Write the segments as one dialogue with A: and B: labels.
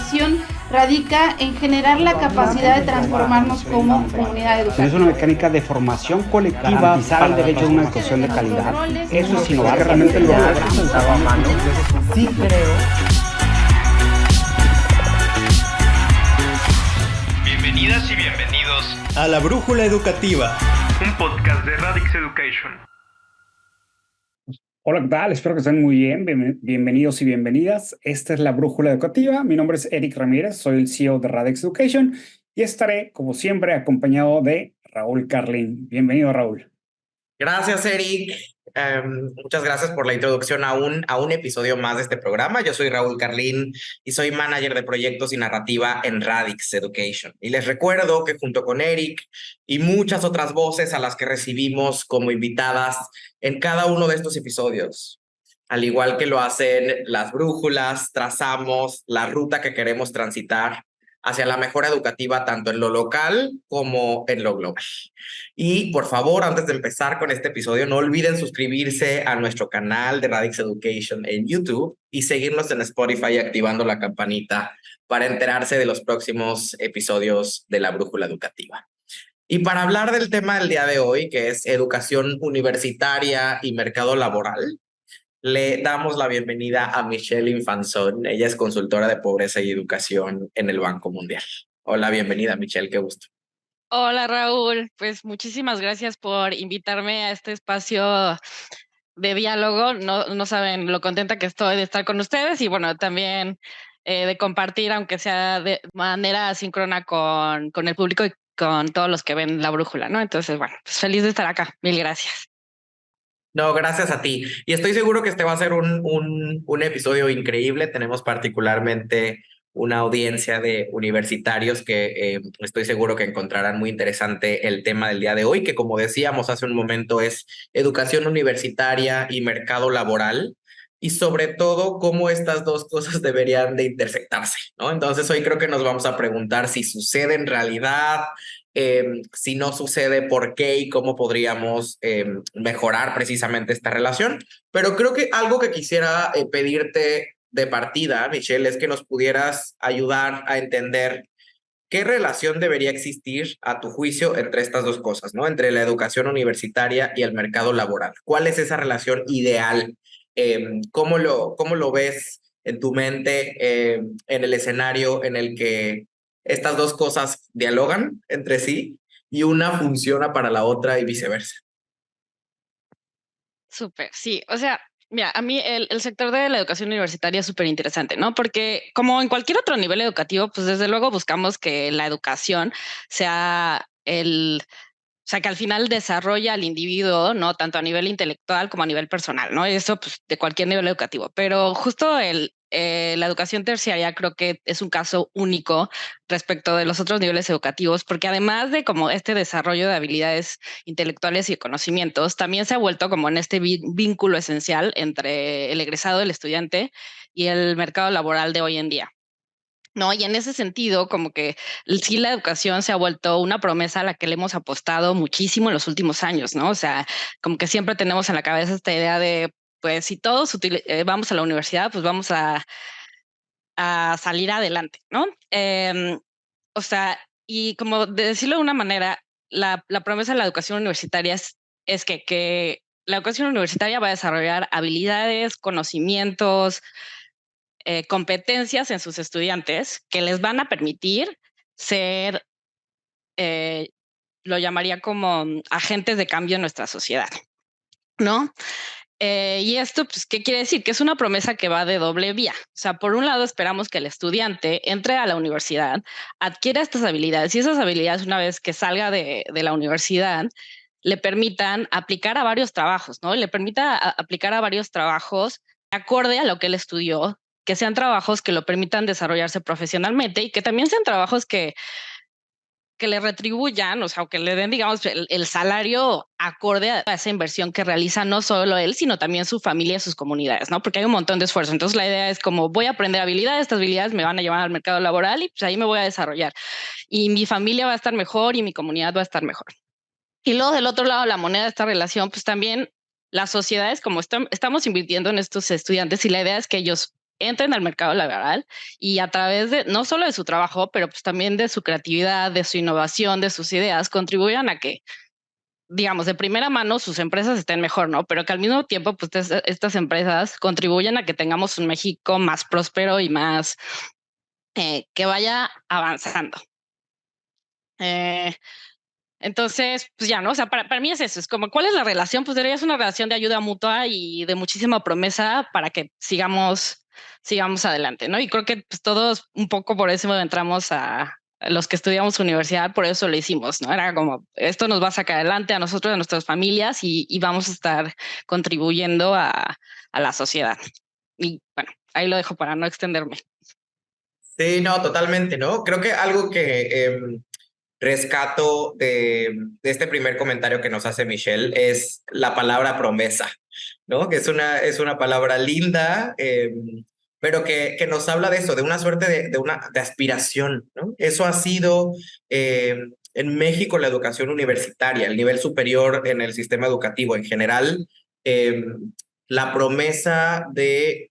A: educación radica en generar la capacidad de transformarnos como comunidad educativa.
B: Es una mecánica de formación colectiva, garantizar el derecho a una educación de calidad. Eso es innovar, realmente lo logramos.
C: Sí creo.
D: Bienvenidas y bienvenidos
E: a La Brújula Educativa,
D: un podcast de Radix Education.
B: Hola, ¿qué tal? Espero que estén muy bien. Bienvenidos y bienvenidas. Esta es La Brújula Educativa. Mi nombre es Eric Ramírez, soy el CEO de Radix Education y estaré, como siempre, acompañado de Raúl Carlín. Bienvenido, Raúl.
F: Gracias, Eric. Muchas gracias por la introducción a un episodio más de este programa. Yo soy Raúl Carlín y soy manager de proyectos y narrativa en Radix Education. Y les recuerdo que junto con Eric y muchas otras voces a las que recibimos como invitadas en cada uno de estos episodios, al igual que lo hacen las brújulas, trazamos la ruta que queremos transitar hacia la mejora educativa tanto en lo local como en lo global. Y por favor, antes de empezar con este episodio, no olviden suscribirse a nuestro canal de Radix Education en YouTube y seguirnos en Spotify activando la campanita para enterarse de los próximos episodios de La Brújula Educativa. Y para hablar del tema del día de hoy, que es educación universitaria y mercado laboral, le damos la bienvenida a Michelle Infanzón. Ella es consultora de pobreza y educación en el Banco Mundial. Hola, bienvenida, Michelle, qué gusto.
G: Hola, Raúl. Pues muchísimas gracias por invitarme a este espacio de diálogo. No saben lo contenta que estoy de estar con ustedes y bueno, también de compartir, aunque sea de manera asíncrona con el público y con todos los que ven La Brújula, ¿no? Entonces, bueno, pues feliz de estar acá. Mil gracias.
F: No, gracias a ti. Y estoy seguro que este va a ser un episodio increíble. Tenemos particularmente una audiencia de universitarios que estoy seguro que encontrarán muy interesante el tema del día de hoy, que como decíamos hace un momento es educación universitaria y mercado laboral, y sobre todo cómo estas dos cosas deberían de intersectarse, ¿no? Entonces hoy creo que nos vamos a preguntar si sucede en realidad, si no sucede, por qué y cómo podríamos mejorar precisamente esta relación. Pero creo que algo que quisiera pedirte de partida, Michelle, es que nos pudieras ayudar a entender qué relación debería existir a tu juicio entre estas dos cosas, ¿no? Entre la educación universitaria y el mercado laboral. ¿Cuál es esa relación ideal? ¿Cómo lo ves en tu mente en el escenario en el que estas dos cosas dialogan entre sí y una funciona para la otra y viceversa?
G: Súper, sí. O sea, mira, a mí el sector de la educación universitaria es súper interesante, ¿no? Porque como en cualquier otro nivel educativo, pues desde luego buscamos que la educación sea o sea, que al final desarrolla al individuo, ¿no? Tanto a nivel intelectual como a nivel personal, ¿no? Eso, pues, de cualquier nivel educativo. Pero justo la educación terciaria creo que es un caso único respecto de los otros niveles educativos, porque además de como este desarrollo de habilidades intelectuales y de conocimientos, también se ha vuelto como en este vínculo esencial entre el egresado, el estudiante y el mercado laboral de hoy en día. No, y en ese sentido, como que sí la educación se ha vuelto una promesa a la que le hemos apostado muchísimo en los últimos años, ¿no? O sea, como que siempre tenemos en la cabeza esta idea de, pues, si todos vamos a la universidad, pues vamos a salir adelante, ¿no? O sea, y como de decirlo de una manera, la promesa de la educación universitaria es que la educación universitaria va a desarrollar habilidades, conocimientos, competencias en sus estudiantes que les van a permitir ser, eh, lo llamaría como agentes de cambio en nuestra sociedad, ¿no? Y esto, pues, ¿qué quiere decir? Que es una promesa que va de doble vía. O sea, por un lado, esperamos que el estudiante entre a la universidad, adquiera estas habilidades y esas habilidades, una vez que salga de la universidad, le permitan aplicar a varios trabajos, ¿no? Le permita aplicar a varios trabajos acorde a lo que él estudió, que sean trabajos que lo permitan desarrollarse profesionalmente y que también sean trabajos que le retribuyan, o sea, o que le den, digamos, el salario acorde a esa inversión que realiza no solo él, sino también su familia y sus comunidades, ¿no? Porque hay un montón de esfuerzo. Entonces, la idea es como voy a aprender habilidades, estas habilidades me van a llevar al mercado laboral y pues ahí me voy a desarrollar. Y mi familia va a estar mejor y mi comunidad va a estar mejor. Y luego del otro lado, la moneda de esta relación, pues también las sociedades, como estamos invirtiendo en estos estudiantes y la idea es que ellos entren al mercado laboral y a través de no solo de su trabajo, pero pues también de su creatividad, de su innovación, de sus ideas, contribuyan a que, digamos, de primera mano sus empresas estén mejor, ¿no? Pero que al mismo tiempo, pues estas empresas contribuyan a que tengamos un México más próspero y más que vaya avanzando. Entonces, pues ya, ¿no? O sea, para mí es eso, es como, ¿cuál es la relación? Pues debería ser una relación de ayuda mutua y de muchísima promesa para que sigamos adelante, ¿no? Y creo que pues, todos un poco por eso entramos a los que estudiamos universidad, por eso lo hicimos, ¿no? Era como, esto nos va a sacar adelante a nosotros, a nuestras familias y vamos a estar contribuyendo a la sociedad. Y bueno, ahí lo dejo para no extenderme.
F: Sí, no, totalmente, ¿no? Creo que algo que rescato de este primer comentario que nos hace Michelle es la palabra promesa, ¿no? Que es una palabra linda, pero que nos habla de eso, de una suerte de aspiración, ¿no? Eso ha sido en México la educación universitaria, el nivel superior en el sistema educativo en general, la promesa de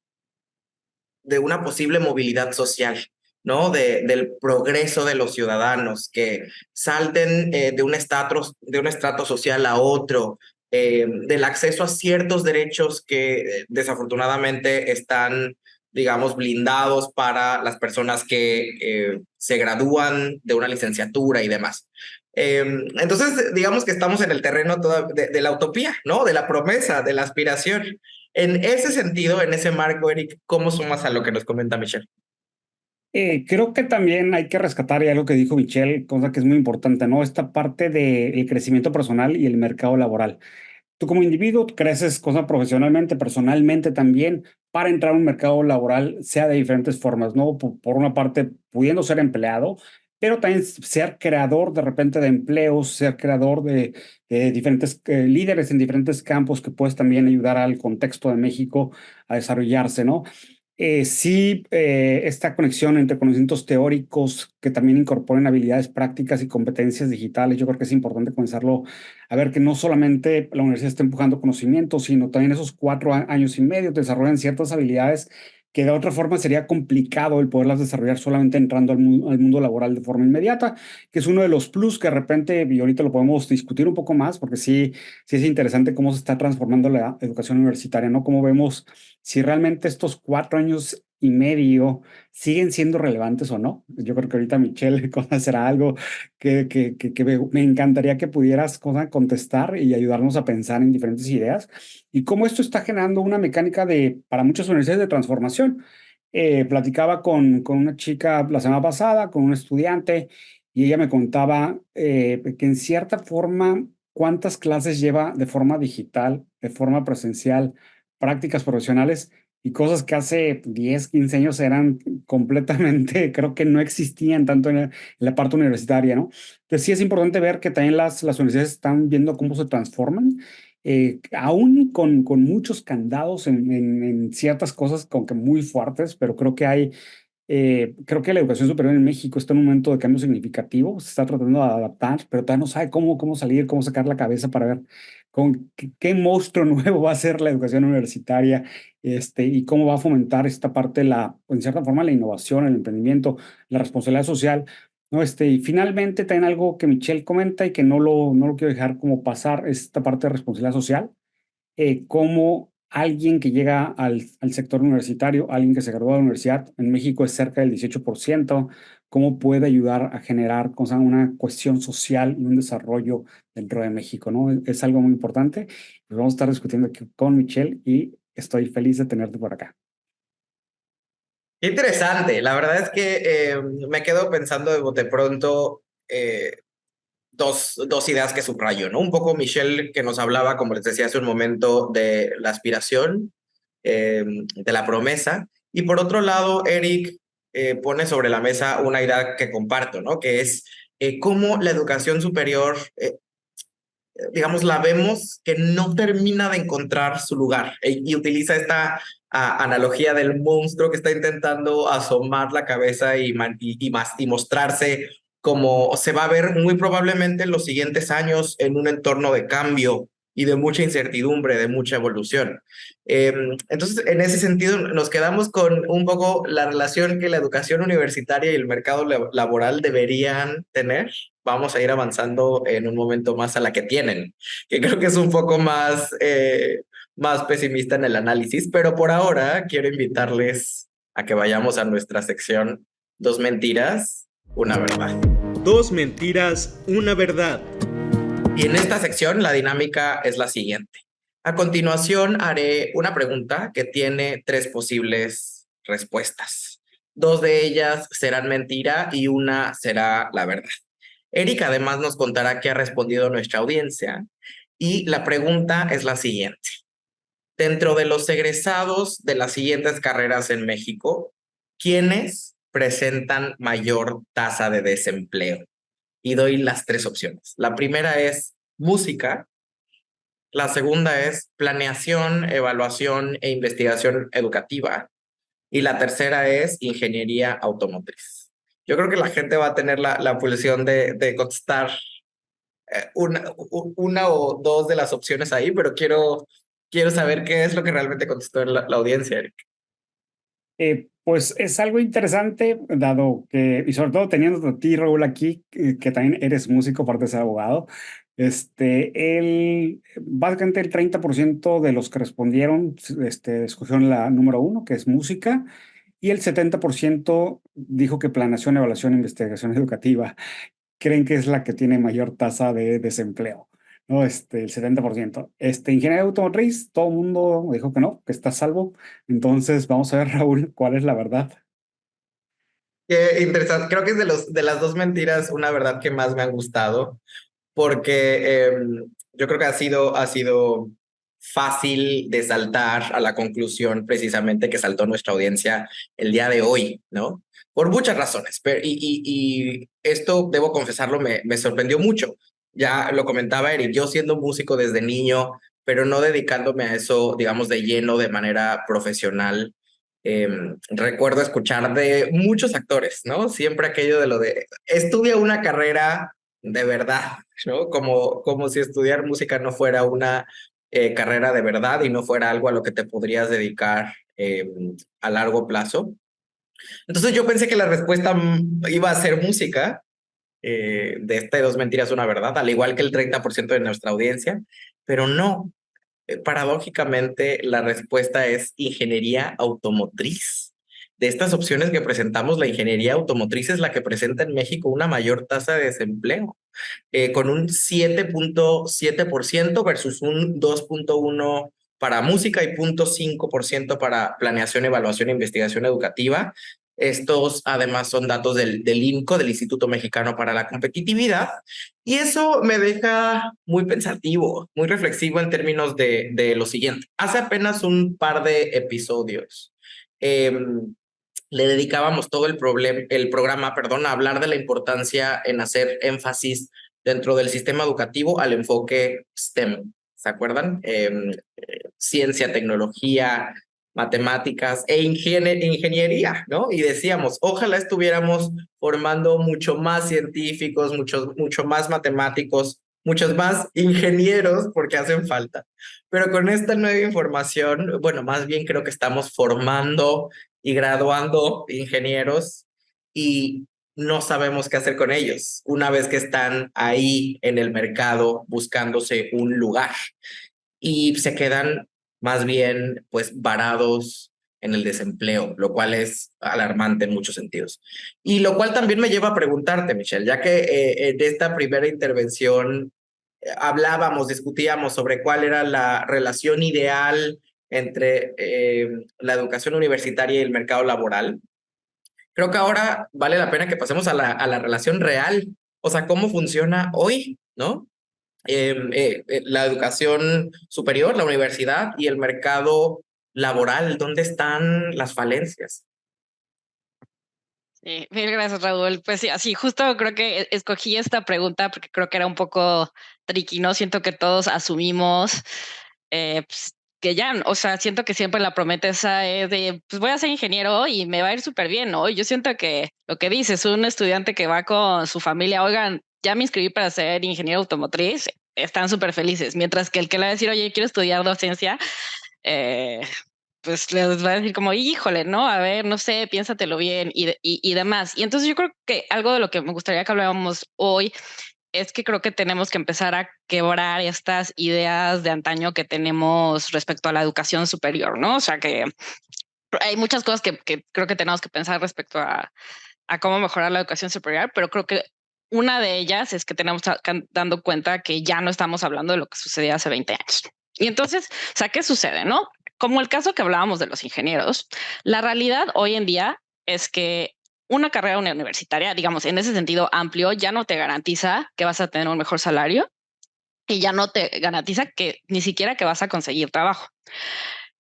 F: una posible movilidad social, ¿no? Del progreso de los ciudadanos, que salten de un estrato social a otro, del acceso a ciertos derechos que desafortunadamente están, digamos, blindados para las personas que se gradúan de una licenciatura y demás. Entonces, digamos que estamos en el terreno de la utopía, ¿no? De la promesa, de la aspiración. En ese sentido, en ese marco, Eric, ¿cómo sumas a lo que nos comenta Michelle?
B: Creo que también hay que rescatar y algo que dijo Michelle, cosa que es muy importante, ¿no? Esta parte del crecimiento personal y el mercado laboral. Tú como individuo creces cosa profesionalmente, personalmente también, para entrar a un mercado laboral, sea de diferentes formas, ¿no? Por una parte, pudiendo ser empleado, pero también ser creador de repente de empleos, ser creador de diferentes líderes en diferentes campos que puedes también ayudar al contexto de México a desarrollarse, ¿no? Sí, esta conexión entre conocimientos teóricos que también incorporen habilidades prácticas y competencias digitales, yo creo que es importante comenzarlo a ver que no solamente la universidad está empujando conocimientos, sino también esos 4 años y medio desarrollan ciertas habilidades que de otra forma sería complicado el poderlas desarrollar solamente entrando al mundo laboral de forma inmediata, que es uno de los plus que de repente, y ahorita lo podemos discutir un poco más, porque sí es interesante cómo se está transformando la educación universitaria, ¿no? Cómo vemos si realmente estos 4 años y medio siguen siendo relevantes o no. Yo creo que ahorita Michelle será algo que me encantaría que pudieras contestar y ayudarnos a pensar en diferentes ideas y cómo esto está generando una mecánica para muchas universidades de transformación. Platicaba con una chica la semana pasada, con un estudiante, y ella me contaba que en cierta forma, cuántas clases lleva de forma digital, de forma presencial, prácticas profesionales y cosas que hace 10, 15 años eran completamente, creo que no existían tanto en la parte universitaria, ¿no? Entonces sí es importante ver que también las universidades están viendo cómo se transforman, aún con muchos candados en ciertas cosas como que muy fuertes, pero creo que la educación superior en México está en un momento de cambio significativo, se está tratando de adaptar, pero todavía no sabe cómo salir, cómo sacar la cabeza para ver qué monstruo nuevo va a ser la educación universitaria, y cómo va a fomentar esta parte, en cierta forma, la innovación, el emprendimiento, la responsabilidad social, ¿no? Y finalmente también algo que Michelle comenta y que no lo quiero dejar como pasar, es esta parte de responsabilidad social, cómo alguien que llega al sector universitario, alguien que se graduó de la universidad, en México es cerca del 18%, cómo puede ayudar a generar una cuestión social y un desarrollo dentro de México, ¿no? Es algo muy importante. Pues vamos a estar discutiendo aquí con Michelle y estoy feliz de tenerte por acá.
F: Qué interesante. La verdad es que me quedo pensando de bote pronto dos ideas que subrayo, ¿no? Un poco Michelle que nos hablaba, como les decía hace un momento, de la aspiración, de la promesa. Y por otro lado, Eric pone sobre la mesa una idea que comparto, ¿no? Que es cómo la educación superior, digamos, la vemos que no termina de encontrar su lugar y utiliza esta analogía del monstruo que está intentando asomar la cabeza y mostrarse como se va a ver muy probablemente en los siguientes años en un entorno de cambio y de mucha incertidumbre, de mucha evolución. Entonces, en ese sentido, nos quedamos con un poco la relación que la educación universitaria y el mercado laboral deberían tener. Vamos a ir avanzando en un momento más a la que tienen, que creo que es un poco más pesimista en el análisis, pero por ahora quiero invitarles a que vayamos a nuestra sección Dos mentiras, una verdad.
E: Dos mentiras, una verdad.
F: Y en esta sección la dinámica es la siguiente. A continuación haré una pregunta que tiene 3 posibles respuestas. 2 de ellas serán mentira y una será la verdad. Eric además nos contará qué ha respondido nuestra audiencia y la pregunta es la siguiente. Dentro de los egresados de las siguientes carreras en México, ¿quiénes presentan mayor tasa de desempleo? Y doy las 3 opciones. La primera es música, la segunda es planeación, evaluación e investigación educativa y la tercera es ingeniería automotriz. Yo creo que la gente va a tener la pulsión de contestar una o 2 de las opciones ahí, pero quiero saber qué es lo que realmente contestó la audiencia, Eric.
B: Pues es algo interesante, dado que, y sobre todo teniendo a ti, Raúl, aquí, que también eres músico, aparte de ser abogado, básicamente el 30% de los que respondieron escogieron la número 1, que es música, y el 70% dijo que planeación, evaluación e investigación educativa creen que es la que tiene mayor tasa de desempleo, ¿no? El 70%. Ingeniería automotriz, todo el mundo dijo que no, que está a salvo. Entonces, vamos a ver, Raúl, cuál es la verdad.
F: Qué interesante. Creo que es de las 2 mentiras una verdad que más me han gustado, porque yo creo que ha sido fácil de saltar a la conclusión precisamente que saltó nuestra audiencia el día de hoy, ¿no? Por muchas razones. Y esto, debo confesarlo, me sorprendió mucho. Ya lo comentaba Eric, yo siendo músico desde niño, pero no dedicándome a eso, digamos, de lleno, de manera profesional. Recuerdo escuchar de muchos actores, ¿no? Siempre aquello de lo de estudia una carrera de verdad, ¿no? Como si estudiar música no fuera una carrera de verdad y no fuera algo a lo que te podrías dedicar a largo plazo. Entonces yo pensé que la respuesta iba a ser música, de 2 mentiras, una verdad, al igual que el 30% de nuestra audiencia, pero no. Paradójicamente, la respuesta es ingeniería automotriz. De estas opciones que presentamos, la ingeniería automotriz es la que presenta en México una mayor tasa de desempleo, con un 7.7% versus un 2.1% para música y 0.5% para planeación, evaluación e investigación educativa. Estos además son datos del IMCO, del Instituto Mexicano para la Competitividad, y eso me deja muy pensativo, muy reflexivo en términos de lo siguiente. Hace apenas un par de episodios le dedicábamos todo el programa, a hablar de la importancia en hacer énfasis dentro del sistema educativo al enfoque STEM. ¿Se acuerdan? Ciencia, tecnología, matemáticas e ingeniería, ¿no? Y decíamos, ojalá estuviéramos formando mucho más científicos, mucho más matemáticos, muchos más ingenieros, porque hacen falta. Pero con esta nueva información, bueno, más bien creo que estamos formando y graduando ingenieros y no sabemos qué hacer con ellos una vez que están ahí en el mercado buscándose un lugar y se quedan más bien pues varados en el desempleo, lo cual es alarmante en muchos sentidos. Y lo cual también me lleva a preguntarte, Michelle, ya que en esta primera intervención discutíamos sobre cuál era la relación ideal entre la educación universitaria y el mercado laboral. Creo que ahora vale la pena que pasemos a la relación real, o sea, cómo funciona hoy, ¿no? La educación superior, la universidad y el mercado laboral, ¿dónde están las falencias?
G: Sí, mil gracias, Raúl. Pues sí, así justo creo que escogí esta pregunta porque creo que era un poco tricky, ¿no? Siento que todos asumimos pues, que ya, o sea, siento que siempre la promesa es de, pues voy a ser ingeniero y me va a ir súper bien, ¿no? Yo siento que lo que dices, un estudiante que va con su familia, oigan, ya me inscribí para ser ingeniero automotriz, están súper felices, mientras que el que le va a decir, oye, quiero estudiar docencia, pues les va a decir como, híjole, ¿no? A ver, no sé, piénsatelo bien y demás. Y entonces yo creo que algo de lo que me gustaría que habláramos hoy es que creo que tenemos que empezar a quebrar estas ideas de antaño que tenemos respecto a la educación superior, ¿no? O sea, que hay muchas cosas que creo que tenemos que pensar respecto a cómo mejorar la educación superior, pero creo que una de ellas es que tenemos dando cuenta que ya no estamos hablando de lo que sucedía hace 20 años. Y entonces, o sea, ¿qué sucede, no? Como el caso que hablábamos de los ingenieros, la realidad hoy en día es que una carrera universitaria, digamos, en ese sentido amplio, ya no te garantiza que vas a tener un mejor salario y ya no te garantiza que ni siquiera que vas a conseguir trabajo.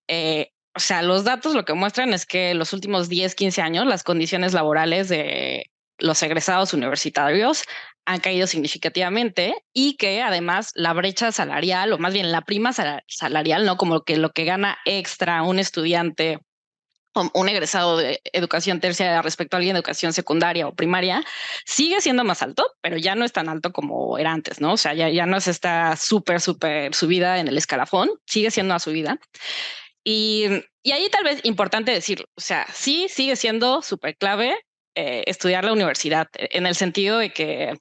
G: O sea, los datos lo que muestran es que en los últimos 10, 15 años las condiciones laborales de los egresados universitarios han caído significativamente y que además la brecha salarial, o más bien la prima salarial, no como que lo que gana extra un estudiante o un egresado de educación terciaria respecto a alguien de educación secundaria o primaria, sigue siendo más alto, pero ya no es tan alto como era antes, ¿no? O sea, ya no es esta súper subida en el escalafón, sigue siendo una subida. Y ahí tal vez importante decir, o sea, sí sigue siendo súper clave estudiar la universidad, en el sentido de que,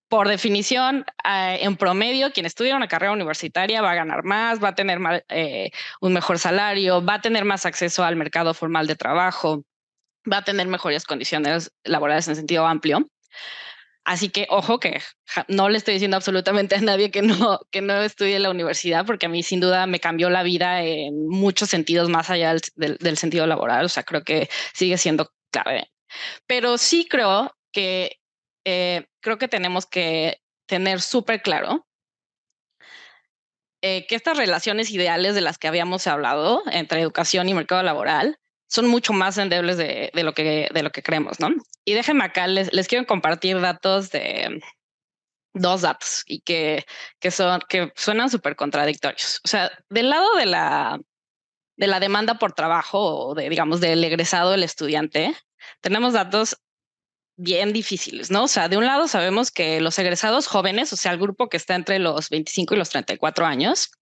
G: por definición, en promedio, quien estudia una carrera universitaria va a ganar más, va a tener un mejor salario, va a tener más acceso al mercado formal de trabajo, va a tener mejores condiciones laborales en sentido amplio. Así que ojo que no le estoy diciendo absolutamente a nadie que no estudie la universidad, porque a mí sin duda me cambió la vida en muchos sentidos más allá del sentido laboral. O sea, creo que sigue siendo clave. Pero sí creo que tenemos que tener súper claro que estas relaciones ideales de las que habíamos hablado entre educación y mercado laboral son mucho más endebles de lo que creemos, ¿no? Y déjenme acá, les quiero compartir dos datos y que suenan súper contradictorios. O sea, del lado de la demanda por trabajo o digamos, del egresado, el estudiante, tenemos datos bien difíciles, ¿no? O sea, de un lado sabemos que los egresados jóvenes, o sea, el grupo que está entre los 25 y los 34 años,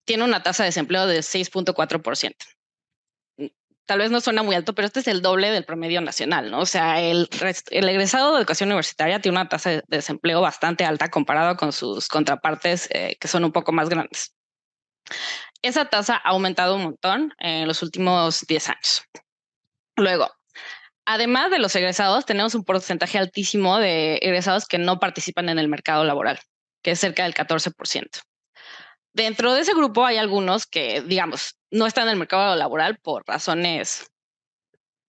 G: tiene una tasa de desempleo de 6.4%. Tal vez no suena muy alto, pero este es el doble del promedio nacional, ¿no? O sea, el egresado de educación universitaria tiene una tasa de desempleo bastante alta comparado con sus contrapartes que son un poco más grandes. Esa tasa ha aumentado un montón en los últimos 10 años. Luego, además de los egresados, tenemos un porcentaje altísimo de egresados que no participan en el mercado laboral, que es cerca del 14%. Dentro de ese grupo hay algunos que, digamos, no están en el mercado laboral por razones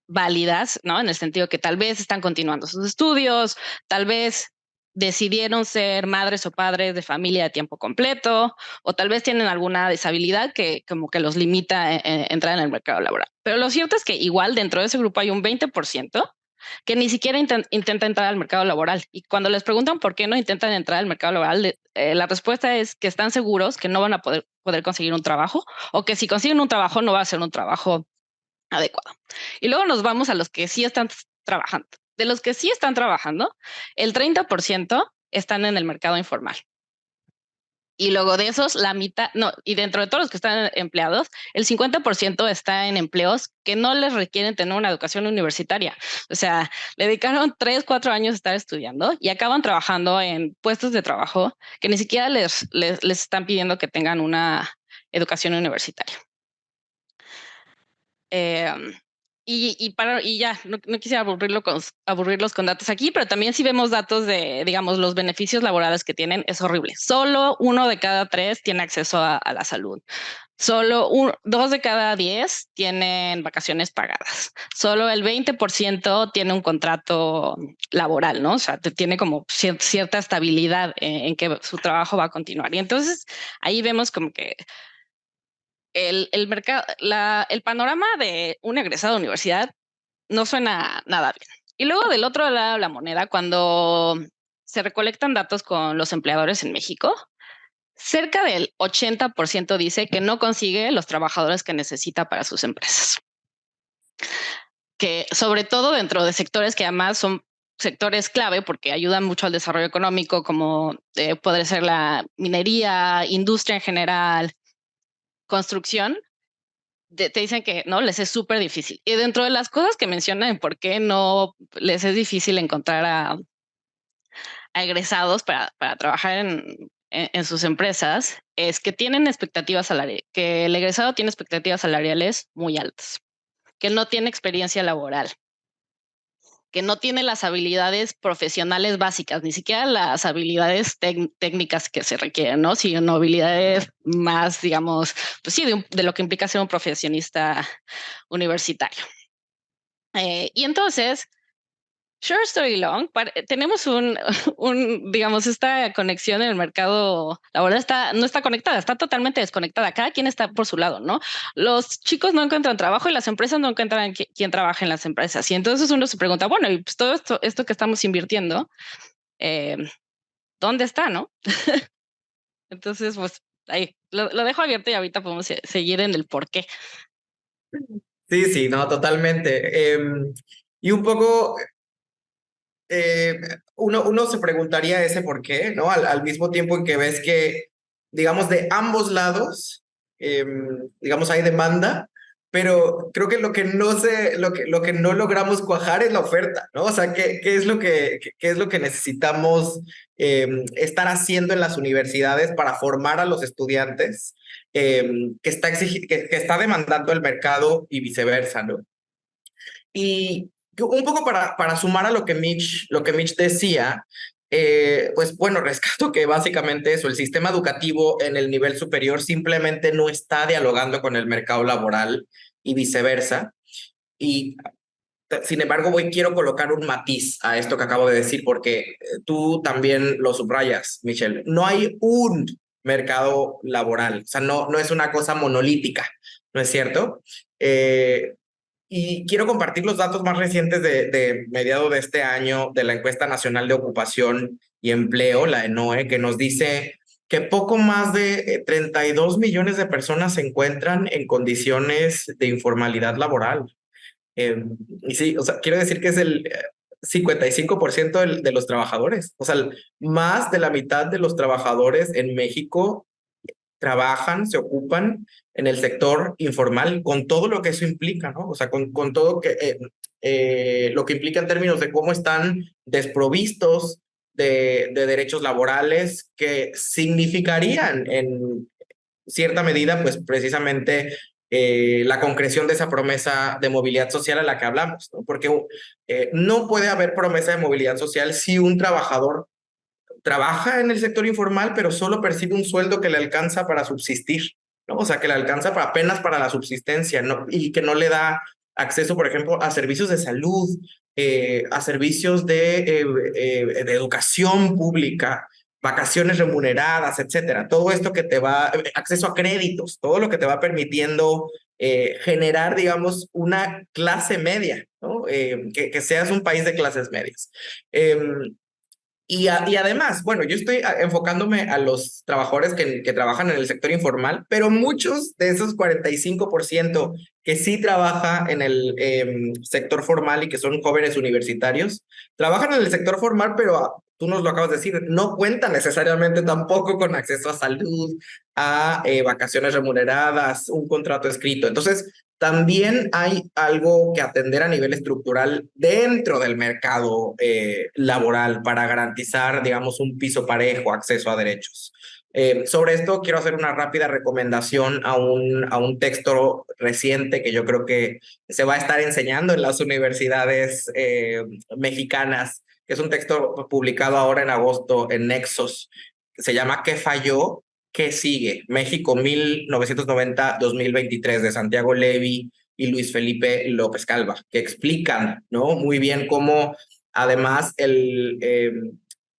G: válidas, ¿no? En el sentido que tal vez están continuando sus estudios, tal vez decidieron ser madres o padres de familia de tiempo completo, o tal vez tienen alguna deshabilidad que como que los limita a entrar en el mercado laboral. Pero lo cierto es que igual dentro de ese grupo hay un 20% que ni siquiera intenta entrar al mercado laboral. Y cuando les preguntan por qué no intentan entrar al mercado laboral, la respuesta es que están seguros que no van a poder conseguir un trabajo, o que si consiguen un trabajo no va a ser un trabajo adecuado. Y luego nos vamos a los que sí están trabajando. De los que sí están trabajando, el 30% están en el mercado informal. Y luego de esos, la mitad, no, y dentro de todos los que están empleados, el 50% está en empleos que no les requieren tener una educación universitaria. O sea, le dedicaron 3, 4 años a estar estudiando y acaban trabajando en puestos de trabajo que ni siquiera les están pidiendo que tengan una educación universitaria. Y ya, no quisiera aburrirlos con datos aquí, pero también si vemos datos de, digamos, los beneficios laborales que tienen, es horrible. Solo 1 de cada 3 tiene acceso a la salud. Solo 2 de cada 10 tienen vacaciones pagadas. Solo el 20% tiene un contrato laboral, ¿no? O sea, tiene como cierta estabilidad en que su trabajo va a continuar. Y entonces ahí vemos como que el mercado, el panorama de un egresado de universidad no suena nada bien. Y luego del otro lado de la moneda, cuando se recolectan datos con los empleadores en México, cerca del 80% dice que no consigue los trabajadores que necesita para sus empresas. Que sobre todo dentro de sectores que además son sectores clave porque ayudan mucho al desarrollo económico, como puede ser la minería, industria en general, construcción, te dicen que no les es súper difícil. Y dentro de las cosas que mencionan en por qué no les es difícil encontrar a egresados para trabajar en sus empresas, es que tienen expectativas salariales, que el egresado tiene expectativas salariales muy altas, que no tiene experiencia laboral, que no tiene las habilidades profesionales básicas, ni siquiera las habilidades técnicas que se requieren, ¿no? Sino habilidades más, digamos, pues sí, de lo que implica ser un profesionista universitario. Y entonces, short story long, tenemos digamos, esta conexión en el mercado laboral no está conectada, está totalmente desconectada. Cada quien está por su lado, ¿no? Los chicos no encuentran trabajo y las empresas no encuentran quién trabaja en las empresas. Y entonces uno se pregunta, bueno, y pues todo esto que estamos invirtiendo, ¿dónde está, no? Entonces, pues ahí lo dejo abierto y ahorita podemos seguir en el por qué.
F: Sí, no, totalmente. Y un poco, uno se preguntaría ese por qué, ¿no? Al mismo tiempo en que ves que, digamos, de ambos lados, digamos, hay demanda, pero creo que lo que no logramos cuajar es la oferta, ¿no? O sea, ¿qué es lo qué es lo que necesitamos estar haciendo en las universidades para formar a los estudiantes que está demandando el mercado y viceversa, ¿no? Y un poco para sumar a lo que Mitch decía, pues bueno, rescato que básicamente eso, el sistema educativo en el nivel superior simplemente no está dialogando con el mercado laboral y viceversa. Y sin embargo, quiero colocar un matiz a esto que acabo de decir, porque tú también lo subrayas, Michelle. No hay un mercado laboral, o sea, no es una cosa monolítica, ¿no es cierto? Y quiero compartir los datos más recientes de mediados de este año de la Encuesta Nacional de Ocupación y Empleo, la ENOE, que nos dice que poco más de 32 millones de personas se encuentran en condiciones de informalidad laboral. Y sí, o sea, quiero decir que es el 55% de los trabajadores. O sea, más de la mitad de los trabajadores en México trabajan, se ocupan en el sector informal, con todo lo que eso implica, ¿no? O sea, con todo lo que implica en términos de cómo están desprovistos de derechos laborales que significarían en cierta medida, pues precisamente la concreción de esa promesa de movilidad social a la que hablamos, ¿no? Porque no puede haber promesa de movilidad social si un trabajador trabaja en el sector informal, pero solo percibe un sueldo que le alcanza para subsistir, ¿no? O sea, que le alcanza apenas para la subsistencia, ¿no? Y que no le da acceso, por ejemplo, a servicios de salud, a servicios de educación pública, vacaciones remuneradas, etcétera. Todo esto que te va, acceso a créditos, todo lo que te va permitiendo generar, digamos, una clase media, ¿no? Que seas un país de clases medias. Y además, bueno, yo estoy enfocándome a los trabajadores que trabajan en el sector informal, pero muchos de esos 45% que sí trabaja en el sector formal y que son jóvenes universitarios, trabajan en el sector formal, pero tú nos lo acabas de decir, no cuentan necesariamente tampoco con acceso a salud, a vacaciones remuneradas, un contrato escrito. Entonces, también hay algo que atender a nivel estructural dentro del mercado laboral para garantizar, digamos, un piso parejo, acceso a derechos. Sobre esto quiero hacer una rápida recomendación a un texto reciente que yo creo que se va a estar enseñando en las universidades mexicanas, que es un texto publicado ahora en agosto en Nexos, que se llama ¿Qué falló? ¿Qué sigue? México 1990-2023 de Santiago Levy y Luis Felipe López Calva, que explican, ¿no? Muy bien cómo además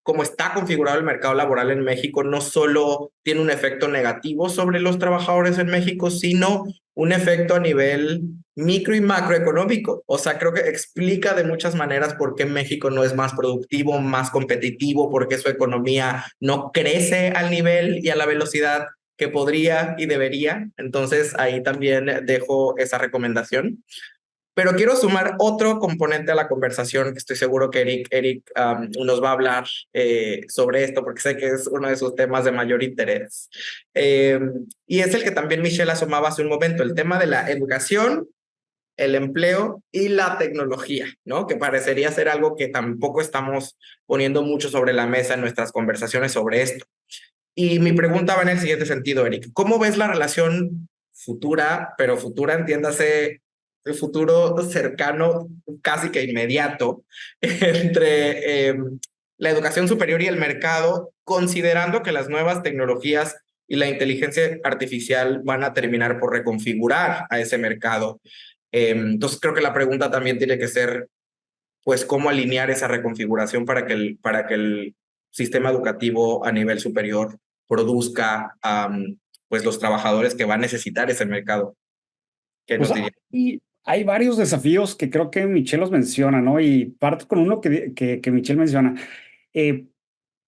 F: cómo está configurado el mercado laboral en México no solo tiene un efecto negativo sobre los trabajadores en México, sino un efecto a nivel micro y macroeconómico. O sea, creo que explica de muchas maneras por qué México no es más productivo, más competitivo, por qué su economía no crece al nivel y a la velocidad que podría y debería. Entonces, ahí también dejo esa recomendación. Pero quiero sumar otro componente a la conversación, que estoy seguro que Eric nos va a hablar sobre esto, porque sé que es uno de sus temas de mayor interés. Y es el que también Michelle asomaba hace un momento, el tema de la educación, el empleo y la tecnología, ¿no? Que parecería ser algo que tampoco estamos poniendo mucho sobre la mesa en nuestras conversaciones sobre esto. Y mi pregunta va en el siguiente sentido, Eric. ¿Cómo ves la relación futura, pero futura entiéndase el futuro cercano, casi que inmediato, entre la educación superior y el mercado, considerando que las nuevas tecnologías y la inteligencia artificial van a terminar por reconfigurar a ese mercado? Entonces creo que la pregunta también tiene que ser, pues, cómo alinear esa reconfiguración para que el sistema educativo a nivel superior produzca pues los trabajadores que va a necesitar ese mercado. ¿Qué nos diría?
B: Y hay varios desafíos que creo que Michelle los menciona, ¿no? Y parto con uno que Michelle menciona.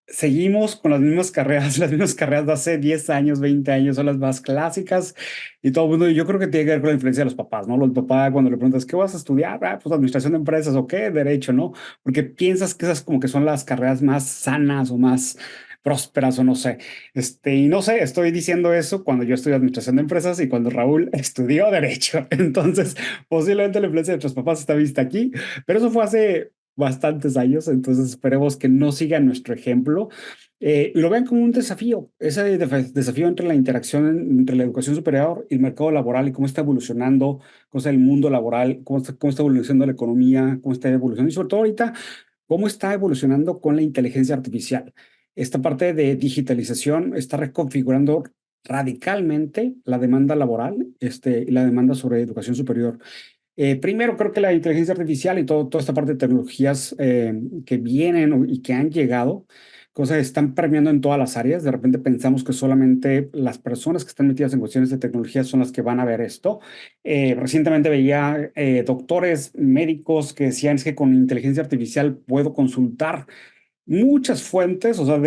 B: Seguimos con las mismas carreras, las mismas carreras de hace 10 años, 20 años, son las más clásicas y todo el mundo, yo creo que tiene que ver con la influencia de los papás, ¿no? Los papás cuando le preguntas, ¿qué vas a estudiar? Pues administración de empresas o qué, derecho, ¿no? Porque piensas que esas como que son las carreras más sanas o más prósperas o no sé. Y no sé, estoy diciendo eso cuando yo estudié administración de empresas y cuando Raúl estudió derecho. Entonces, posiblemente la influencia de nuestros papás está vista aquí, pero eso fue hace bastantes años, entonces esperemos que no sigan nuestro ejemplo y lo vean como un desafío, ese desafío entre la interacción entre la educación superior y el mercado laboral y cómo está evolucionando, cómo está el mundo laboral, cómo está evolucionando la economía, cómo está evolucionando y sobre todo ahorita, cómo está evolucionando con la inteligencia artificial. Esta parte de digitalización está reconfigurando radicalmente la demanda laboral y la demanda sobre educación superior. Primero, creo que la inteligencia artificial y toda esta parte de tecnologías que vienen y que han llegado, cosas que están permeando en todas las áreas. De repente pensamos que solamente las personas que están metidas en cuestiones de tecnología son las que van a ver esto. Recientemente veía doctores, médicos que decían es que con inteligencia artificial puedo consultar muchas fuentes, o sea,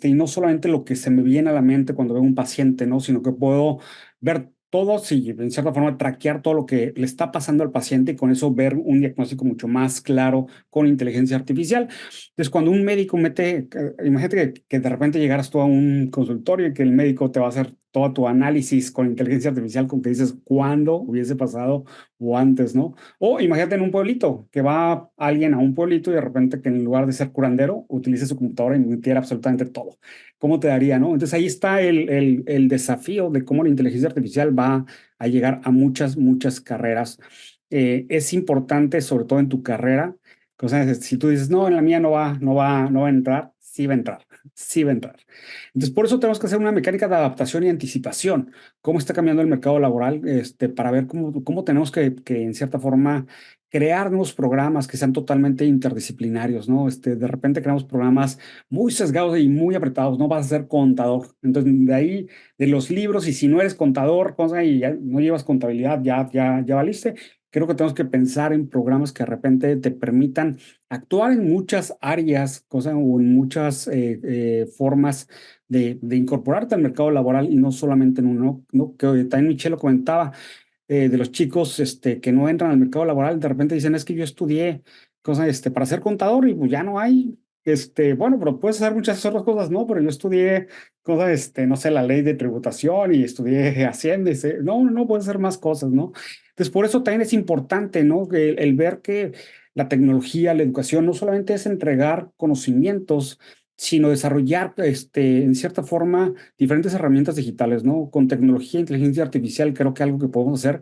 B: y no solamente lo que se me viene a la mente cuando veo un paciente, ¿no? Sino que puedo ver todo, sí, en cierta forma, traquear todo lo que le está pasando al paciente y con eso ver un diagnóstico mucho más claro con inteligencia artificial. Entonces, cuando un médico imagínate que de repente llegaras tú a un consultorio y que el médico te va a hacer todo tu análisis con inteligencia artificial, con que dices cuándo hubiese pasado o antes, ¿no? O imagínate en un pueblito, que va alguien a un pueblito y de repente que en lugar de ser curandero, utilice su computadora y entienda absolutamente todo. ¿Cómo te daría, no? Entonces ahí está el desafío de cómo la inteligencia artificial va a llegar a muchas, muchas carreras. Es importante, sobre todo en tu carrera, cosas, si tú dices, no, en la mía no va a entrar, sí va a entrar, sí va a entrar. Entonces, por eso tenemos que hacer una mecánica de adaptación y anticipación. ¿Cómo está cambiando el mercado laboral? Para ver cómo tenemos que, en cierta forma, crear nuevos programas que sean totalmente interdisciplinarios, ¿no? De repente creamos programas muy sesgados y muy apretados, no vas a ser contador. Entonces, de ahí, de los libros, y si no eres contador, cosa, y ya no llevas contabilidad, ya valiste. Creo que tenemos que pensar en programas que de repente te permitan actuar en muchas áreas, o en muchas formas de incorporarte al mercado laboral y no solamente en uno, ¿no? Que también Michelle lo comentaba, de los chicos que no entran al mercado laboral, de repente dicen, es que yo estudié cosas para ser contador y pues ya no hay. Bueno, pero puedes hacer muchas otras cosas, ¿no? Pero yo estudié cosas, no sé, la ley de tributación y estudié Hacienda. No, puedes hacer más cosas, ¿no? Entonces, por eso también es importante, ¿no? El ver que la tecnología, la educación, no solamente es entregar conocimientos, sino desarrollar, en cierta forma, diferentes herramientas digitales, ¿no? Con tecnología e inteligencia artificial, creo que algo que podemos hacer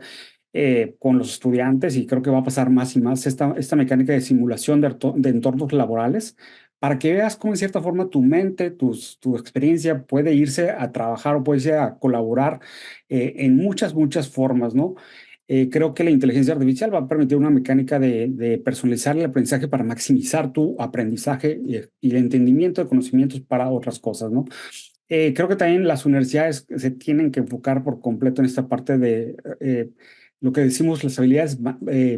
B: con los estudiantes, y creo que va a pasar más y más, esta mecánica de simulación de entornos laborales, para que veas cómo, en cierta forma, tu mente, tu experiencia puede irse a trabajar o puede irse a colaborar en muchas, muchas formas, ¿no? Creo que la inteligencia artificial va a permitir una mecánica de personalizar el aprendizaje para maximizar tu aprendizaje y el entendimiento de conocimientos para otras cosas, ¿no? Creo que también las universidades se tienen que enfocar por completo en esta parte de lo que decimos las habilidades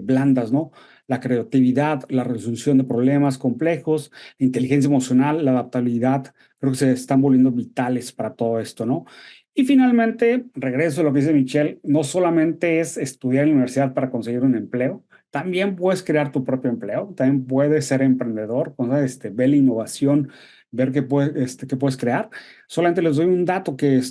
B: blandas, ¿no? La creatividad, la resolución de problemas complejos, la inteligencia emocional, la adaptabilidad, creo que se están volviendo vitales para todo esto, ¿no? Y finalmente, regreso a lo que dice Michelle, no solamente es estudiar en la universidad para conseguir un empleo, también puedes crear tu propio empleo, también puedes ser emprendedor, o sea, ver la innovación, ver qué puedes crear. Solamente les doy un dato que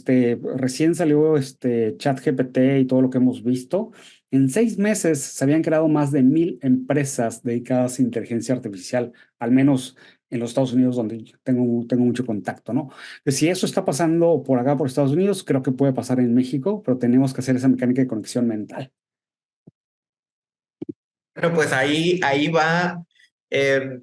B: recién salió ChatGPT y todo lo que hemos visto. En 6 meses se habían creado más de 1,000 empresas dedicadas a inteligencia artificial, al menos en los Estados Unidos, donde yo tengo mucho contacto, ¿no? Si eso está pasando por acá, por Estados Unidos, creo que puede pasar en México, pero tenemos que hacer esa mecánica de conexión mental.
F: Bueno, pues ahí va. eh,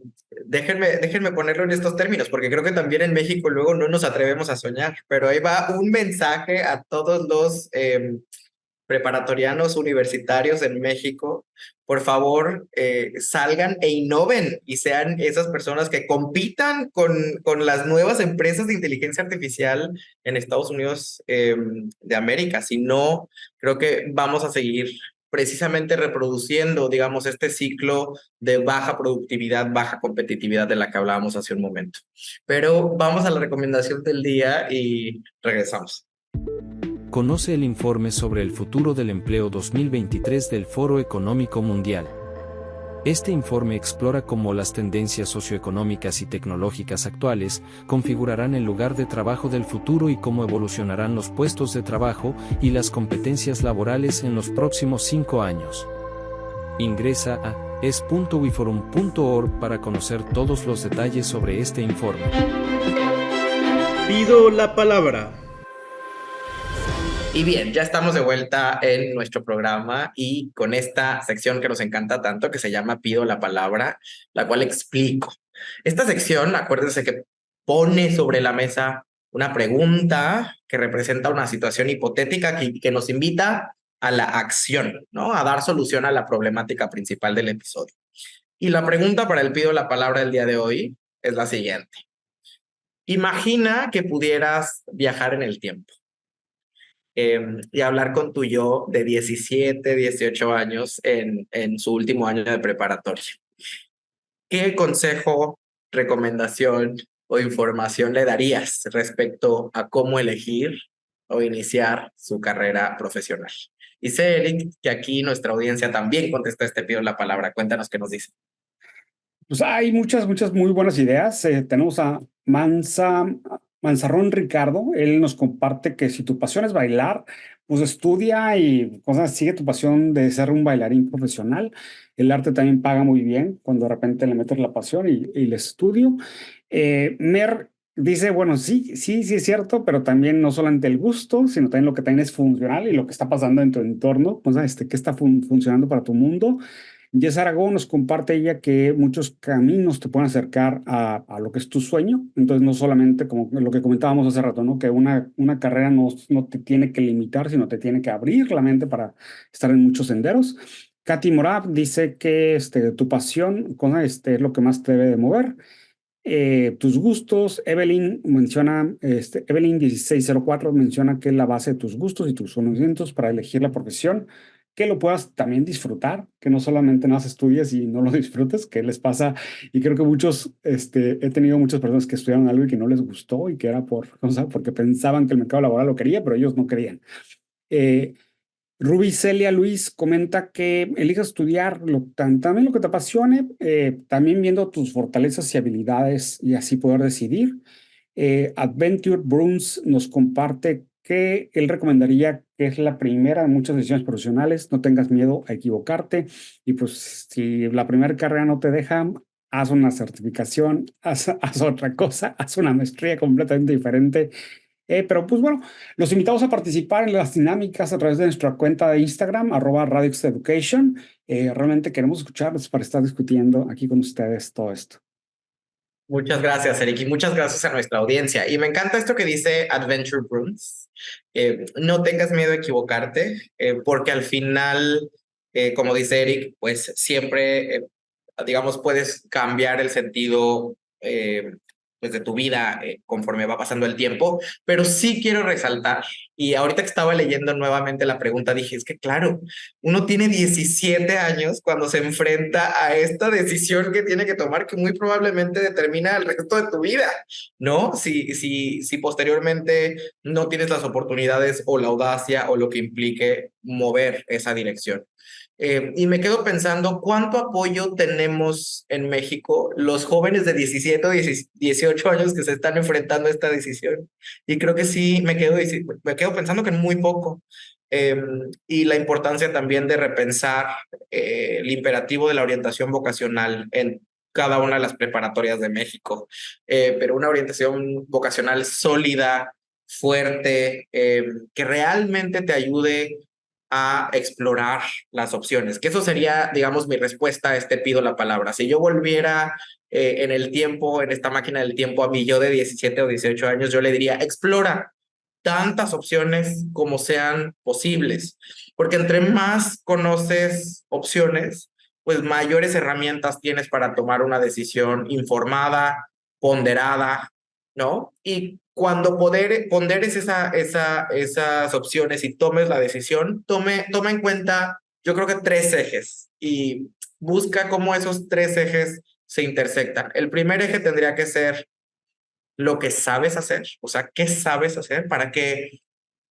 F: déjenme ponerlo en estos términos, porque creo que también en México luego no nos atrevemos a soñar, pero ahí va un mensaje a todos los preparatorianos universitarios en México. Por favor, salgan e innoven y sean esas personas que compitan con las nuevas empresas de inteligencia artificial en Estados Unidos de América. Si no, creo que vamos a seguir precisamente reproduciendo, digamos, este ciclo de baja productividad, baja competitividad de la que hablábamos hace un momento. Pero vamos a la recomendación del día y regresamos.
C: Conoce el informe sobre el futuro del empleo 2023 del Foro Económico Mundial. Este informe explora cómo las tendencias socioeconómicas y tecnológicas actuales configurarán el lugar de trabajo del futuro y cómo evolucionarán los puestos de trabajo y las competencias laborales en los próximos 5 años. Ingresa a es.wiforum.org para conocer todos los detalles sobre este informe.
E: Pido la palabra.
F: Y bien, ya estamos de vuelta en nuestro programa y con esta sección que nos encanta tanto, que se llama Pido la Palabra, la cual explico. Esta sección, acuérdense que pone sobre la mesa una pregunta que representa una situación hipotética que nos invita a la acción, ¿no? A dar solución a la problemática principal del episodio. Y la pregunta para el Pido la Palabra del día de hoy es la siguiente. Imagina que pudieras viajar en el tiempo. Y hablar con tu yo de 17, 18 años en su último año de preparatoria. ¿Qué consejo, recomendación o información le darías respecto a cómo elegir o iniciar su carrera profesional? Y sé, Eric, que aquí nuestra audiencia también contesta Pido la Palabra. Cuéntanos qué nos dice.
B: Pues hay muchas muy buenas ideas. Tenemos a Manzarrón Ricardo. Él nos comparte que si tu pasión es bailar, pues estudia y sigue tu pasión de ser un bailarín profesional. El arte también paga muy bien cuando de repente le metes la pasión y el estudio. Mer dice, bueno, sí es cierto, pero también no solamente el gusto, sino también lo que también es funcional y lo que está pasando en tu entorno, qué está funcionando para tu mundo. Jess Aragón nos comparte ella que muchos caminos te pueden acercar a lo que es tu sueño. Entonces, no solamente como lo que comentábamos hace rato, ¿no? Que una carrera no te tiene que limitar, sino te tiene que abrir la mente para estar en muchos senderos. Katy Morab dice que tu pasión es lo que más te debe de mover. Tus gustos. Evelyn menciona, Evelyn 1604 menciona que es la base de tus gustos y tus conocimientos para elegir la profesión, que lo puedas también disfrutar, que no solamente no estudies y no lo disfrutes, que les pasa, y creo que he tenido muchas personas que estudiaron algo y que no les gustó y que era porque pensaban que el mercado laboral lo quería, pero ellos no querían. Ruby Celia Luis comenta que elijas estudiar también lo que te apasione, también viendo tus fortalezas y habilidades y así poder decidir. Adventure Bruns nos comparte que él recomendaría que es la primera de muchas decisiones profesionales, no tengas miedo a equivocarte y pues si la primera carrera no te deja, haz una certificación, haz otra cosa, haz una maestría completamente diferente. Pero pues bueno, los invitamos a participar en las dinámicas a través de nuestra cuenta de Instagram, @RadixEducation. Realmente queremos escucharlos para estar discutiendo aquí con ustedes todo esto.
F: Muchas gracias, Eric, y muchas gracias a nuestra audiencia. Y me encanta esto que dice Adventure Bruns. No tengas miedo a equivocarte, porque al final, como dice Eric, pues siempre, digamos, puedes cambiar el sentido pues de tu vida conforme va pasando el tiempo, pero sí quiero resaltar, y ahorita que estaba leyendo nuevamente la pregunta, dije, es que claro, uno tiene 17 años cuando se enfrenta a esta decisión que tiene que tomar, que muy probablemente determina el resto de tu vida, ¿no? Si posteriormente no tienes las oportunidades o la audacia o lo que implique mover esa dirección. Y me quedo pensando cuánto apoyo tenemos en México los jóvenes de 17 o 18 años que se están enfrentando a esta decisión. Y creo que sí, me quedo pensando que muy poco. Y la importancia también de repensar el imperativo de la orientación vocacional en cada una de las preparatorias de México. Pero una orientación vocacional sólida, fuerte, que realmente te ayude a explorar las opciones, que eso sería, digamos, mi respuesta a este pido la palabra. Si yo volviera en el tiempo, en esta máquina del tiempo, a mi yo de 17 o 18 años, yo le diría, explora tantas opciones como sean posibles, porque entre más conoces opciones, pues mayores herramientas tienes para tomar una decisión informada, ponderada, ¿no? Y cuando ponderes esas opciones y tomes la decisión, toma en cuenta, yo creo que 3 ejes y busca cómo esos 3 ejes se intersectan. El primer eje tendría que ser lo que sabes hacer, o sea, qué sabes hacer, para qué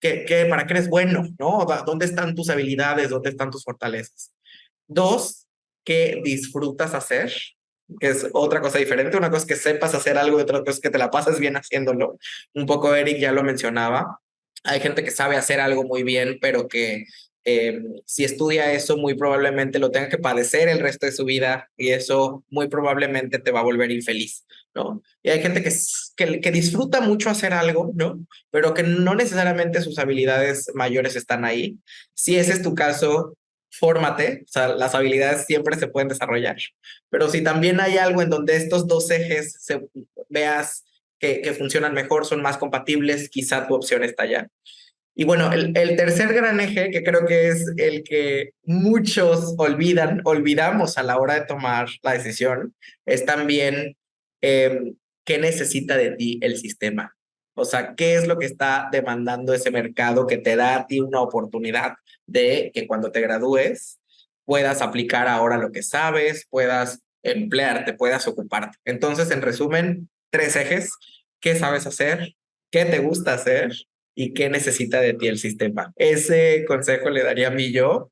F: eres bueno, ¿no? ¿Dónde están tus habilidades? ¿Dónde están tus fortalezas? 2, qué disfrutas hacer, que es otra cosa diferente. Una cosa es que sepas hacer algo y otra cosa es que te la pases bien haciéndolo. Un poco Eric ya lo mencionaba. Hay gente que sabe hacer algo muy bien, pero que si estudia eso, muy probablemente lo tenga que padecer el resto de su vida y eso muy probablemente te va a volver infeliz, ¿no? Y hay gente que disfruta mucho hacer algo, ¿no? Pero que no necesariamente sus habilidades mayores están ahí. Si ese es tu caso, fórmate, o sea, las habilidades siempre se pueden desarrollar, pero si también hay algo en donde estos 2 ejes veas que funcionan mejor, son más compatibles, quizá tu opción está allá. Y bueno, el tercer gran eje, que creo que es el que muchos olvidamos a la hora de tomar la decisión, es también qué necesita de ti el sistema. O sea, qué es lo que está demandando ese mercado que te da a ti una oportunidad de que cuando te gradúes puedas aplicar ahora lo que sabes, puedas emplearte, puedas ocuparte. Entonces, en resumen, 3 ejes: qué sabes hacer, qué te gusta hacer y qué necesita de ti el sistema. Ese consejo le daría a mí yo.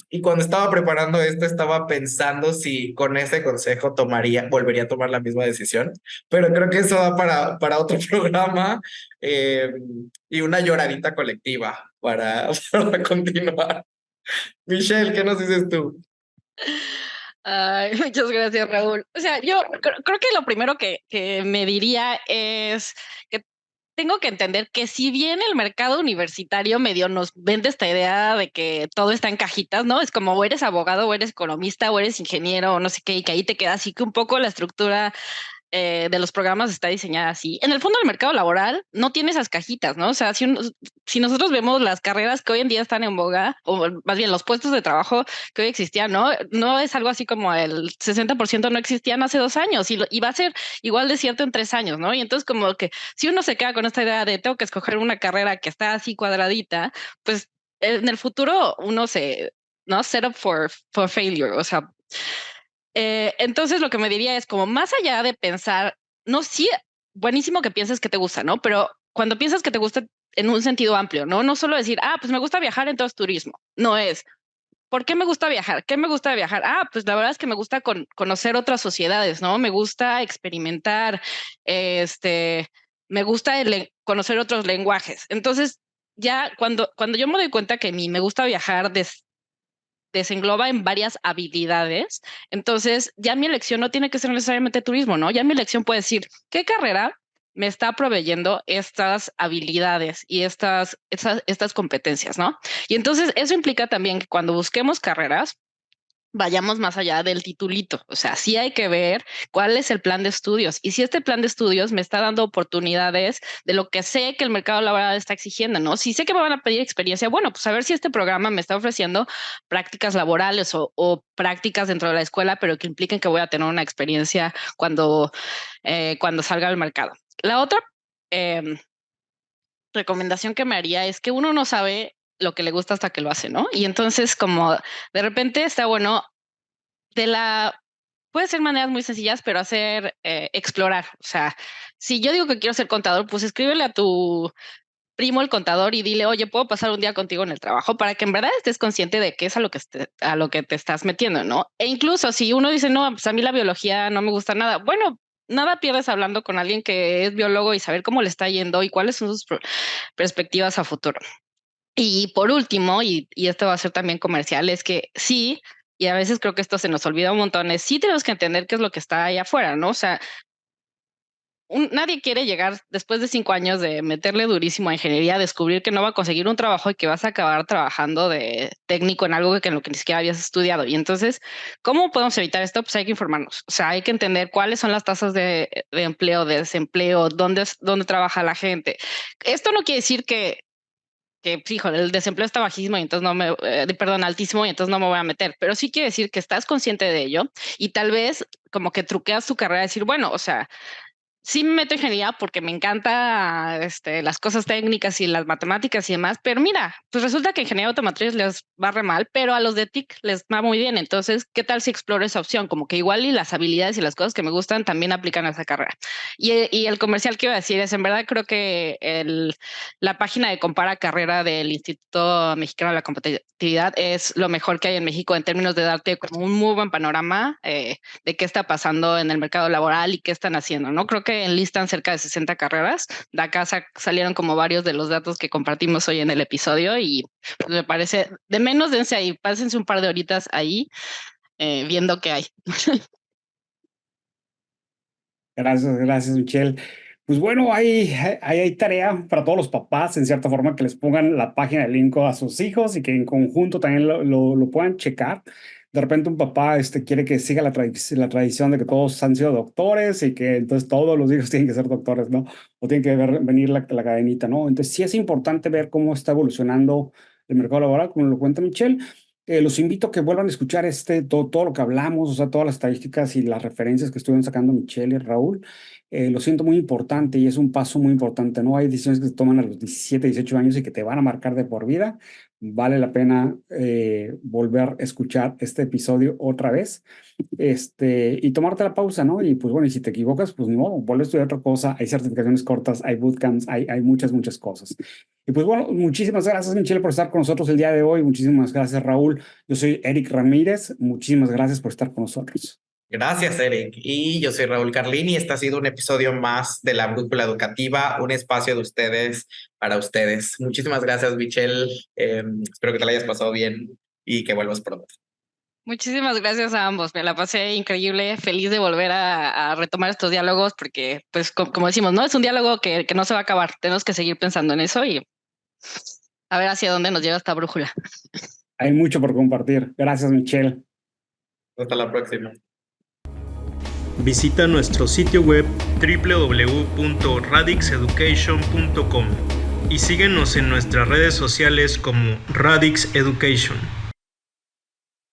F: Y cuando estaba preparando esto, estaba pensando si con ese consejo volvería a tomar la misma decisión, pero creo que eso da para otro programa y una lloradita colectiva para continuar. Michelle, ¿qué nos dices tú?
G: Ay, muchas gracias, Raúl. O sea, yo creo que lo primero que me diría es que tengo que entender que si bien el mercado universitario medio nos vende esta idea de que todo está en cajitas, ¿no? Es como o eres abogado, o eres economista, o eres ingeniero, o no sé qué, y que ahí te queda así que un poco la estructura de los programas está diseñada así. En el fondo, el mercado laboral no tiene esas cajitas, ¿no? O sea, si nosotros vemos las carreras que hoy en día están en boga, o más bien los puestos de trabajo que hoy existían, ¿no? No es algo así como el 60% no existían hace 2 años y va a ser igual de cierto en 3 años, ¿no? Y entonces como que si uno se queda con esta idea de tengo que escoger una carrera que está así cuadradita, pues en el futuro uno ¿no? Set up for failure, o sea, entonces lo que me diría es como más allá de pensar, no, sí, buenísimo que pienses que te gusta, ¿no? Pero cuando piensas que te gusta en un sentido amplio, ¿no? No solo decir, ah, pues me gusta viajar, entonces turismo. No es, ¿por qué me gusta viajar? ¿Qué me gusta viajar? Ah, pues la verdad es que me gusta conocer otras sociedades, ¿no? Me gusta experimentar, me gusta conocer otros lenguajes. Entonces, ya cuando yo me doy cuenta que me gusta viajar desengloba en varias habilidades. Entonces, ya mi elección no tiene que ser necesariamente turismo, ¿no? Ya mi elección puede decir, ¿qué carrera me está proveyendo estas habilidades y estas competencias, ¿no? Y entonces eso implica también que cuando busquemos carreras, vayamos más allá del titulito. O sea, sí hay que ver cuál es el plan de estudios y si este plan de estudios me está dando oportunidades de lo que sé que el mercado laboral está exigiendo, ¿no? Si sé que me van a pedir experiencia, bueno, pues a ver si este programa me está ofreciendo prácticas laborales o prácticas dentro de la escuela, pero que impliquen que voy a tener una experiencia cuando salga al mercado. La otra eh, recomendación que me haría es que uno no sabe lo que le gusta hasta que lo hace, ¿no? Y entonces como de repente está bueno puede ser maneras muy sencillas, pero explorar. O sea, si yo digo que quiero ser contador, pues escríbele a tu primo el contador y dile, oye, ¿puedo pasar un día contigo en el trabajo? Para que en verdad estés consciente de qué es a lo que te estás metiendo, ¿no? E incluso si uno dice, no, pues a mí la biología no me gusta nada, bueno, nada pierdes hablando con alguien que es biólogo y saber cómo le está yendo y cuáles son sus perspectivas a futuro. Y por último, y esto va a ser también comercial, es que sí, y a veces creo que esto se nos olvida un montón, es sí tenemos que entender qué es lo que está ahí afuera, ¿no? O sea, nadie quiere llegar después de 5 años de meterle durísimo a ingeniería, descubrir que no va a conseguir un trabajo y que vas a acabar trabajando de técnico en algo que en lo que ni siquiera habías estudiado. Y entonces, ¿cómo podemos evitar esto? Pues hay que informarnos. O sea, hay que entender cuáles son las tasas de empleo, de desempleo, dónde trabaja la gente. Esto no quiere decir que híjole, el desempleo está bajísimo y entonces altísimo y entonces no me voy a meter, pero sí quiere decir que estás consciente de ello y tal vez como que truqueas tu carrera, decir, bueno, o sea, sí me meto en ingeniería porque me encanta las cosas técnicas y las matemáticas y demás, pero mira, pues resulta que ingeniería automotriz les va re mal, pero a los de TIC les va muy bien. Entonces, ¿qué tal si exploro esa opción? Como que igual y las habilidades y las cosas que me gustan también aplican a esa carrera. Y el comercial que iba a decir es, en verdad creo que la página de Compara Carrera del Instituto Mexicano de la Competitividad es lo mejor que hay en México en términos de darte como un muy buen panorama de qué está pasando en el mercado laboral y qué están haciendo, ¿no? Creo que enlistan cerca de 60 carreras. De acá salieron como varios de los datos que compartimos hoy en el episodio y pues, me parece, de menos dense ahí, pásense un par de horitas ahí viendo qué hay.
B: Gracias, Michelle. Pues bueno, hay tarea para todos los papás, en cierta forma, que les pongan la página de Linko a sus hijos y que en conjunto también lo puedan checar. De repente un papá quiere que siga la tradición de que todos han sido doctores y que entonces todos los hijos tienen que ser doctores, ¿no? O tienen que venir la cadenita, ¿no? Entonces sí es importante ver cómo está evolucionando el mercado laboral, como lo cuenta Michelle. Los invito a que vuelvan a escuchar todo lo que hablamos, o sea, todas las estadísticas y las referencias que estuvieron sacando Michelle y Raúl. Lo siento muy importante y es un paso muy importante, ¿no? Hay decisiones que se toman a los 17, 18 años y que te van a marcar de por vida. Vale la pena volver a escuchar este episodio otra vez y tomarte la pausa, ¿no? Y pues bueno, y si te equivocas, pues no, vuelve a estudiar otra cosa. Hay certificaciones cortas, hay bootcamps, hay muchas cosas. Y pues bueno, muchísimas gracias, Michelle, por estar con nosotros el día de hoy. Muchísimas gracias, Raúl. Yo soy Eric Ramírez. Muchísimas gracias por estar con nosotros.
F: Gracias, Eric. Y yo soy Raúl Carlini. Este ha sido un episodio más de La Brújula Educativa, un espacio de ustedes para ustedes. Muchísimas gracias, Michelle. Espero que te la hayas pasado bien y que vuelvas pronto.
G: Muchísimas gracias a ambos. Me la pasé increíble, feliz de volver a retomar estos diálogos porque, pues, como decimos, no es un diálogo que no se va a acabar. Tenemos que seguir pensando en eso y a ver hacia dónde nos lleva esta brújula.
B: Hay mucho por compartir. Gracias, Michelle.
F: Hasta la próxima.
E: Visita nuestro sitio web www.radixeducation.com y síguenos en nuestras redes sociales como Radix Education.